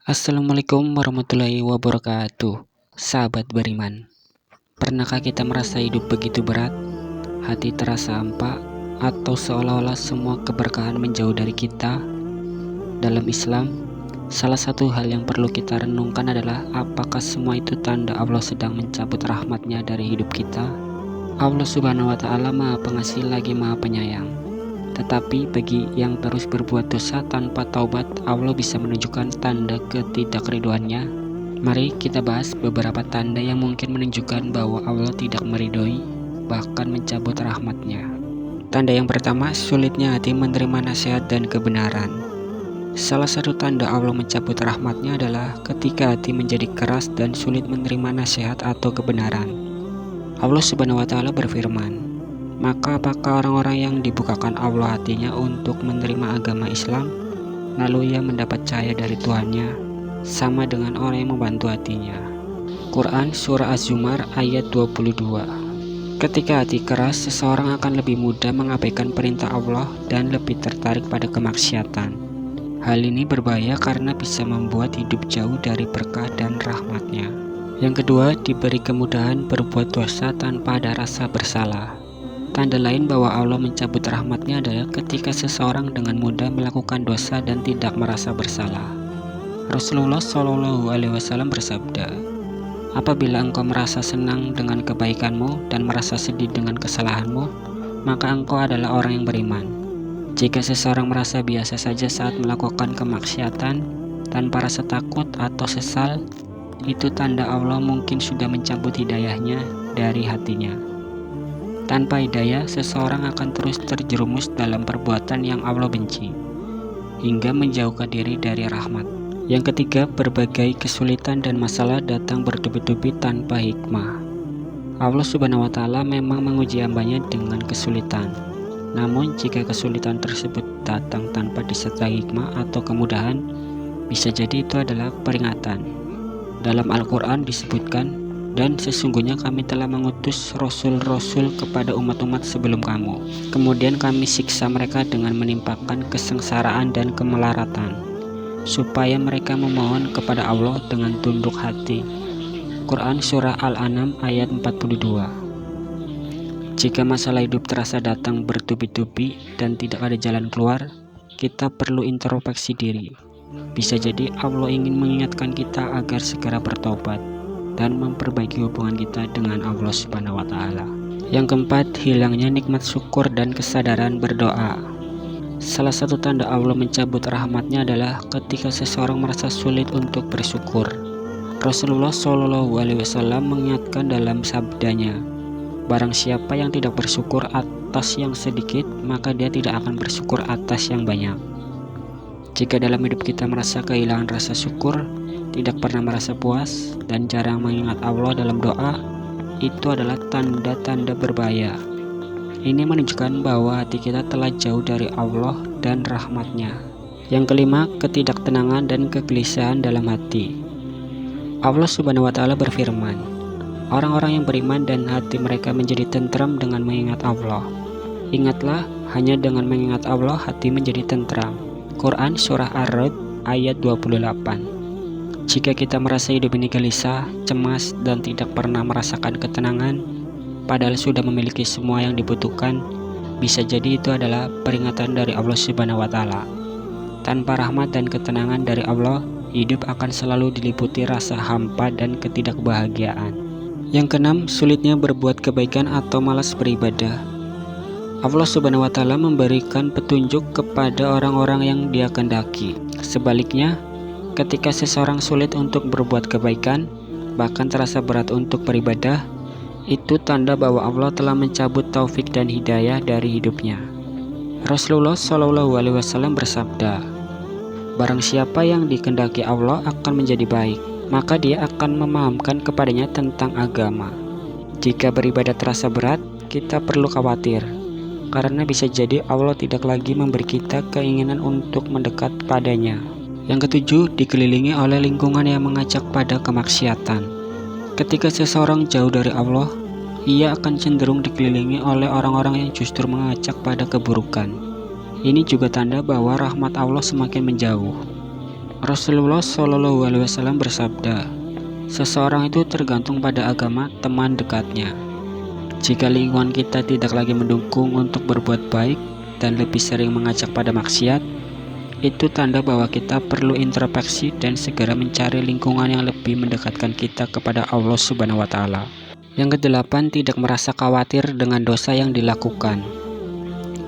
Assalamualaikum warahmatullahi wabarakatuh. Sahabat beriman, pernahkah kita merasa hidup begitu berat, hati terasa hampa, atau seolah-olah semua keberkahan menjauh dari kita? Dalam Islam, salah satu hal yang perlu kita renungkan adalah apakah semua itu tanda Allah sedang mencabut rahmatnya dari hidup kita? Allah Subhanahu wa Ta'ala Maha Pengasih lagi Maha Penyayang. Tetapi bagi yang terus berbuat dosa tanpa taubat, Allah bisa menunjukkan tanda ketidakridhoannya. Mari kita bahas beberapa tanda yang mungkin menunjukkan bahwa Allah tidak meridhoi, bahkan mencabut rahmatnya. Tanda yang pertama, sulitnya hati menerima nasihat dan kebenaran. Salah satu tanda Allah mencabut rahmatnya adalah ketika hati menjadi keras dan sulit menerima nasihat atau kebenaran. Allah Subhanahu wa Ta'ala berfirman, maka apakah orang-orang yang dibukakan Allah hatinya untuk menerima agama Islam, lalu ia mendapat cahaya dari Tuhannya, sama dengan orang yang membantu hatinya. Quran Surah Az-Zumar ayat 22. Ketika hati keras, seseorang akan lebih mudah mengabaikan perintah Allah dan lebih tertarik pada kemaksiatan. Hal ini berbahaya karena bisa membuat hidup jauh dari berkah dan rahmatnya. Yang kedua, diberi kemudahan berbuat dosa tanpa ada rasa bersalah. Tanda lain bahwa Allah mencabut rahmatnya adalah ketika seseorang dengan mudah melakukan dosa dan tidak merasa bersalah. Rasulullah Shallallahu Alaihi Wasallam bersabda, apabila engkau merasa senang dengan kebaikanmu dan merasa sedih dengan kesalahanmu, maka engkau adalah orang yang beriman. Jika seseorang merasa biasa saja saat melakukan kemaksiatan tanpa rasa takut atau sesal, itu tanda Allah mungkin sudah mencabut hidayahnya dari hatinya. Tanpa hidayah, seseorang akan terus terjerumus dalam perbuatan yang Allah benci, hingga menjauhkan diri dari rahmat. Yang ketiga, berbagai kesulitan dan masalah datang bertubi-tubi tanpa hikmah. Allah Subhanahu wa Ta'ala memang menguji hambanya dengan kesulitan. Namun, jika kesulitan tersebut datang tanpa disertai hikmah atau kemudahan, bisa jadi itu adalah peringatan. Dalam Al-Quran disebutkan, dan sesungguhnya kami telah mengutus rasul-rasul kepada umat-umat sebelum kamu. Kemudian kami siksa mereka dengan menimpakan kesengsaraan dan kemelaratan, supaya mereka memohon kepada Allah dengan tunduk hati. Quran Surah Al-An'am ayat 42. Jika masalah hidup terasa datang bertubi-tubi dan tidak ada jalan keluar, kita perlu introspeksi diri. Bisa jadi Allah ingin mengingatkan kita agar segera bertobat dan memperbaiki hubungan kita dengan Allah Subhanahu wa Ta'ala. Yang keempat, hilangnya nikmat syukur dan kesadaran berdoa. Salah satu tanda Allah mencabut rahmatnya adalah ketika seseorang merasa sulit untuk bersyukur. Rasulullah Shallallahu Alaihi Wasallam mengingatkan dalam sabdanya, barang siapa yang tidak bersyukur atas yang sedikit, maka dia tidak akan bersyukur atas yang banyak. Jika dalam hidup kita merasa kehilangan rasa syukur, tidak pernah merasa puas, dan jarang mengingat Allah dalam doa, itu adalah tanda-tanda berbahaya. Ini menunjukkan bahwa hati kita telah jauh dari Allah dan rahmatnya. Yang kelima, ketidaktenangan dan kegelisahan dalam hati. Allah Subhanahu wa Ta'ala berfirman, orang-orang yang beriman dan hati mereka menjadi tentram dengan mengingat Allah. Ingatlah, hanya dengan mengingat Allah hati menjadi tentram. Quran Surah Ar-Ra'd ayat 28. Jika kita merasa hidup ini gelisah, cemas, dan tidak pernah merasakan ketenangan, padahal sudah memiliki semua yang dibutuhkan, bisa jadi itu adalah peringatan dari Allah Subhanahu wa Ta'ala. Tanpa rahmat dan ketenangan dari Allah, hidup akan selalu diliputi rasa hampa dan ketidakbahagiaan. Yang keenam, sulitnya berbuat kebaikan atau malas beribadah. Allah Subhanahu wa Ta'ala memberikan petunjuk kepada orang-orang yang Dia kehendaki. Sebaliknya, ketika seseorang sulit untuk berbuat kebaikan, bahkan terasa berat untuk beribadah, itu tanda bahwa Allah telah mencabut taufik dan hidayah dari hidupnya. Rasulullah Shallallahu Alaihi Wasallam bersabda, barang siapa yang dikehendaki Allah akan menjadi baik, maka Dia akan memahamkan kepadanya tentang agama. Jika beribadah terasa berat, kita perlu khawatir, karena bisa jadi Allah tidak lagi memberi kita keinginan untuk mendekat padanya. Yang ketujuh, dikelilingi oleh lingkungan yang mengajak pada kemaksiatan. Ketika seseorang jauh dari Allah, ia akan cenderung dikelilingi oleh orang-orang yang justru mengajak pada keburukan. Ini juga tanda bahwa rahmat Allah semakin menjauh. Rasulullah Shallallahu Alaihi Wasallam bersabda, seseorang itu tergantung pada agama teman dekatnya. Jika lingkungan kita tidak lagi mendukung untuk berbuat baik dan lebih sering mengajak pada maksiat, itu tanda bahwa kita perlu introspeksi dan segera mencari lingkungan yang lebih mendekatkan kita kepada Allah Subhanahu wa Ta'ala. Yang kedelapan, tidak merasa khawatir dengan dosa yang dilakukan.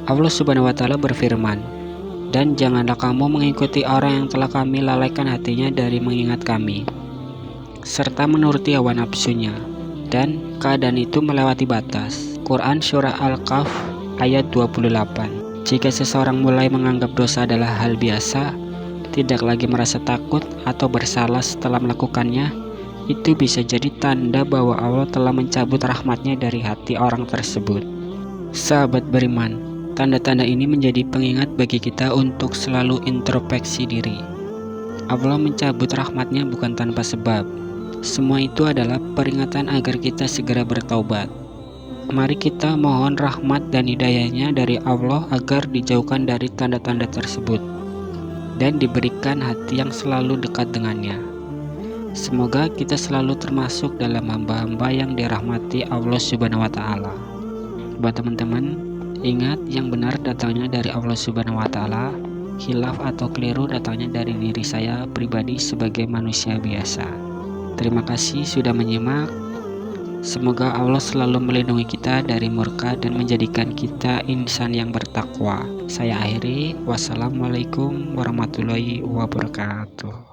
Allah Subhanahu wa Ta'ala berfirman, dan janganlah kamu mengikuti orang yang telah kami lalaikan hatinya dari mengingat kami, serta menuruti hawa nafsunya, dan keadaan itu melewati batas. Quran Surah Al-Kahf ayat 28. Jika seseorang mulai menganggap dosa adalah hal biasa, tidak lagi merasa takut atau bersalah setelah melakukannya, itu bisa jadi tanda bahwa Allah telah mencabut rahmatnya dari hati orang tersebut. Sahabat beriman, tanda-tanda ini menjadi pengingat bagi kita untuk selalu introspeksi diri. Allah mencabut rahmatnya bukan tanpa sebab. Semua itu adalah peringatan agar kita segera bertaubat. Mari kita mohon rahmat dan hidayahnya dari Allah agar dijauhkan dari tanda-tanda tersebut dan diberikan hati yang selalu dekat dengannya. Semoga kita selalu termasuk dalam hamba-hamba yang dirahmati Allah Subhanahu wa Ta'ala. Buat teman-teman, ingat yang benar datangnya dari Allah Subhanahu wa Ta'ala, khilaf atau keliru datangnya dari diri saya pribadi sebagai manusia biasa. Terima kasih sudah menyimak. Semoga Allah selalu melindungi kita dari murka dan menjadikan kita insan yang bertakwa. Saya akhiri, wassalamualaikum warahmatullahi wabarakatuh.